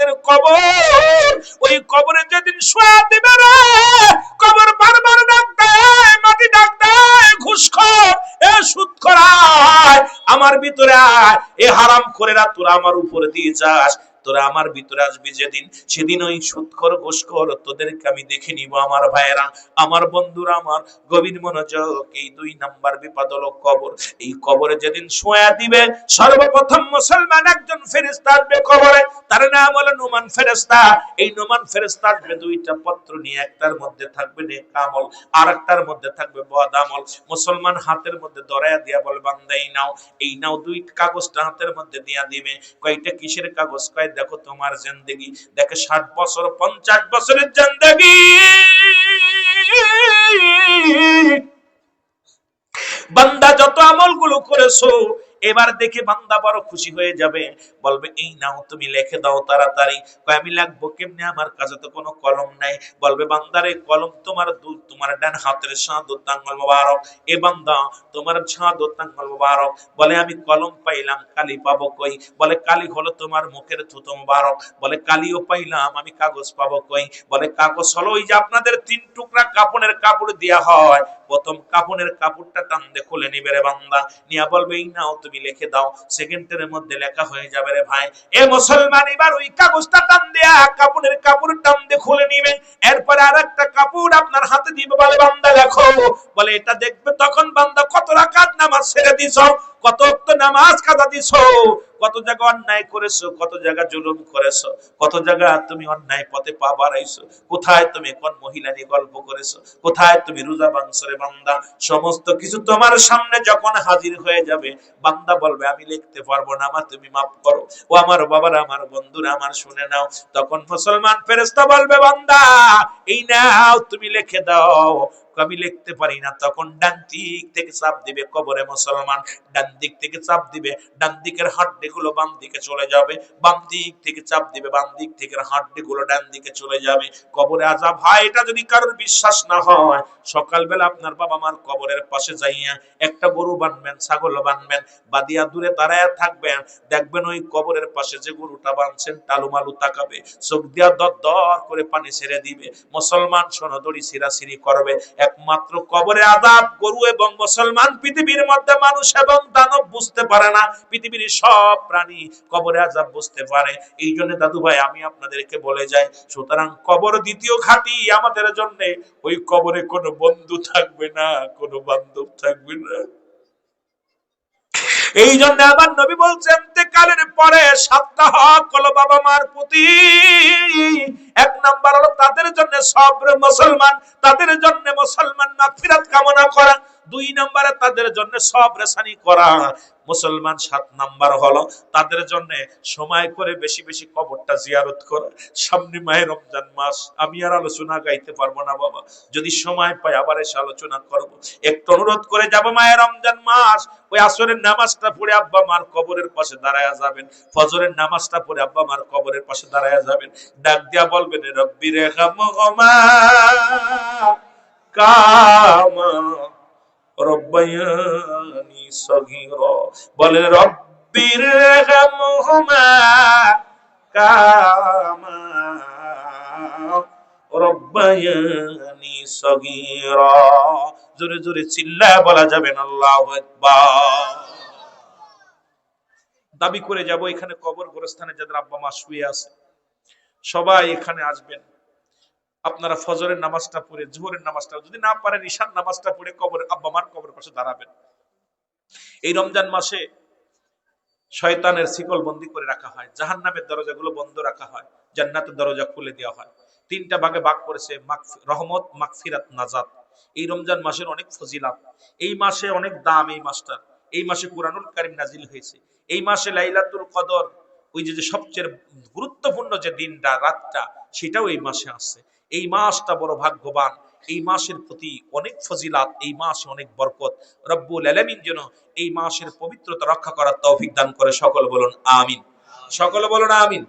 তাদের কবর। ওই কবরে যেদিন শোয়া দিবে রে, কবর বারবার ডাক দেয়, মাটি ডাক দেয়, ঘুষখোর, এ সুদখোর আয় আমার ভিতরে আয়, এ হারামখোরেরা তোরা আমার উপরে দিয়ে যাস, তোরা আমার ভিতরে আসবি যেদিন, সেদিন ওই সুদখোর ঘুষখোর তোদেরকে আমি দেখে নিব। আমার ভাইয়েরা, আমার বন্ধুরা, আমার গভীর মনোযোগ। এই 2 নাম্বার বিপদ হলো কবর। এই কবরে যেদিন শোয়া দিবে, সর্বপ্রথম মুসলমান একজন ফেরেশতা আসবে কবরে, তার নাম হলো নুমান ফেরেশতা। এই নুমান ফেরেশতা আসবে 2টা পত্র নিয়ে, একটার মধ্যে থাকবে নেক আমল, আর একটার মধ্যে থাকবে বদ আমল। মুসলমান হাতের মধ্যে ধরায়া দিয়া বলে, বান্দা এই নাও, এই নাও। 2 কাগজটা হাতের মধ্যে দিয়া দিবে। কয়টা কিসের কাগজ? কয় দেখো তোমার জিন্দেগি, দেখে 60 বছর 50 বছরের জিন্দেগি। বান্দা যত আমলগুলো করেছো, এবার দেখে বান্দা বড় খুশি হয়ে যাবে, বলবে এই নাও তুমি লিখে দাও তাড়াতাড়ি। কয় আমি লিখবো কেমনে, আমার কাছে তো কোনো কলম নাই। বলবে বান্দারে কলম তোমার ডান হাতের শাহাদাত আঙ্গুল মোবারক। এ বান্দা তোমার শাহাদাত আঙ্গুল মোবারক। বলে আমি কলম পাইলাম, কালি পাবো কই? বলে কালি হলো তোমার মুখের থুতু মোবারক। বলে কালিও পাইলাম, আমি কাগজ পাবো কই? বলে কাগজ হলো ওই যে আপনাদের 3 টুকরা কাপড়ের কাপড় দেয়া হয়, প্রথম কাপড়ের কাপড়টা টান দিয়ে খুলে নিবে রে বান্দা, নিয়া বলবে এই নাও তুমি লিখে দাও। সেকেন্ডের মধ্যে লেখা হয়ে যাবে রে ভাই। এ মুসলমান এবার ওই কাগজটা টান দেয়া কাপড়ের কাপড় টান দিয়ে খুলে নিবে, এরপরে আরেকটা কাপড় আপনার হাতে দিবে, বলে বান্দা লেখো। বলে এটা দেখবে তখন বান্দা কত রাকাত নামাজ ছেড়ে দিছো, কত ওয়াক্ত নামাজ কাজা দিছো, কত জায়গা অন্যায় করেছো, কত জায়গা জুলুম করেছো, কত জায়গা তুমি অন্যায় পথে পা বাড়াইছো, কোথায় তুমি কোন মহিলা নিয়ে গল্প করেছো, কোথায় তুমি রোজা ভাঙছো রে বান্দা। সমস্ত কিছু তোমার সামনে যখন হাজির হয়ে যাবে, বান্দা বলবে আমি লিখতে পারবো না, আমার তুমি মাফ করো। ও আমার বাবারা, আমার বন্ধুরা, আমার শুনে নাও। তখন মুসলমান ফেরেশতা বলবে বান্দা এই নাও তুমি লিখে দাও। আমি লিখতে পারি না। তখন ডান দিক থেকে চাপ দিবে কবরে মুসলমান, ডান দিক থেকে চাপ দিবে, ডান দিকের হাড্ডিগুলো বাম দিকে চলে যাবে, বাম দিক থেকে চাপ দিবে, বাম দিক থেকে হাড্ডিগুলো ডান দিকে চলে যাবে। কবরে আযাব। ভাই এটা যদি কারোর বিশ্বাস না হয়, সকালবেলা আপনার বাবা মার কবরের পাশে যাইয়া একটা গরু বানবেন, ছাগল বানবেন, বাদিয়া দূরে দাঁড়ায় থাকবেন, দেখবেন ওই কবরের পাশে যে গরুটা বানছেন টালুমালু তাকাবে, চোখ দিয়া দর দর করে পানি ছেড়ে দিবে। মুসলমান শোনো, দড়ি ছিঁড়াছিঁড়ি করবে। একমাত্র কবরে আযাব গরু এবং মুসলমান, পৃথিবীর মধ্যে মানুষ এবং দানব বুঝতে পারে না, পৃথিবীর সব প্রাণী কবরে আযাব বুঝতে পারে। এই জন্য দাদু ভাই আমি আপনাদেরকে বলে যাই, সুতরাং কবর দ্বিতীয় ঘাঁটি আমাদের জন্য। ওই কবরে কোনো বন্ধু থাকবে না, কোনো বান্ধব থাকবে না। এই জন্য আমার নবী বলছেন ইন্তেকালের পরে 7টা হক হলো বাবা মার প্রতি। 1 নাম্বার হলো তাদের জন্য সবর, মুসলমান তাদের জন্য মুসলমান মাগফিরাত কামনা করা। 2 নাম্বারে তাদের জন্য সবরসানি করা মুসলমান। 7 নাম্বার হলো তাদের জন্য সময় করে বেশি বেশি কবরটা জিয়ারত করা। সামনে মাহে রমজান মাস, আমি আর আলোচনা গাইতে পারবো না বাবা, যদি সময় পাই আবার এসে আলোচনা করব। একটু অনুরোধ করে যাব, মাহে রমজান মাস ওই আসরের নামাজটা পড়ে আব্বা মার কবরের পাশে দাঁড়ায়া যাবেন, ফজরের নামাজটা পড়ে আব্বা মার কবরের পাশে দাঁড়ায়া যাবেন, ডাক দিয়া বলবেন রব্বি রেহামহুমা কামা রব্বায়ানি সগীরা। বলে রব্বি রেহামহুমা কামা রব্বায়ানি সগীরা। জোরে জোরে চিল্লায় বলা যাবে না আল্লাহু আকবার। দাবি করে যাব, এখানে কবর গোরস্থানে যাদের আব্বা মা শুয়ে আছে সবাই এখানে আসবেন। আপনারা ফজরের নামাজটা পড়ে, জোহরের নামাজটা, যদি না পারেন ঈশার নামাজটা পড়ে কবর আব্বা মার কবরের পাশে দাঁড়াবেন। এই রমজান মাসে শয়তানের শিকল বন্দী করে রাখা হয়, জাহান্নামের দরজাগুলো বন্ধ রাখা হয়, জান্নাতের দরজা খুলে দেওয়া হয়। 3টা ভাগে ভাগ করেছে, রহমত, মাগফিরাত, নাজাত। এই রমজান মাসের অনেক ফজিলাত, এই মাসে অনেক দাম। এই মাসটা, এই মাসে কুরআনুল কারীম নাজিল হয়েছে, এই মাসে লাইলাতুল কদর, ওই যে সবচেয়ে গুরুত্বপূর্ণ যে দিনটা, রাতটা, সেটাও এই মাসে আছে। এই মাসটা বড় ভাগ্যবান, এই মাসের প্রতি অনেক ফজিলাত, এই মাসে অনেক বরকত। রব্বুল আলামিন যেন এই মাসের পবিত্রতা রক্ষা করার তৌফিক দান করে। সকল বলুন আমিন, সকল বলুন আমিন।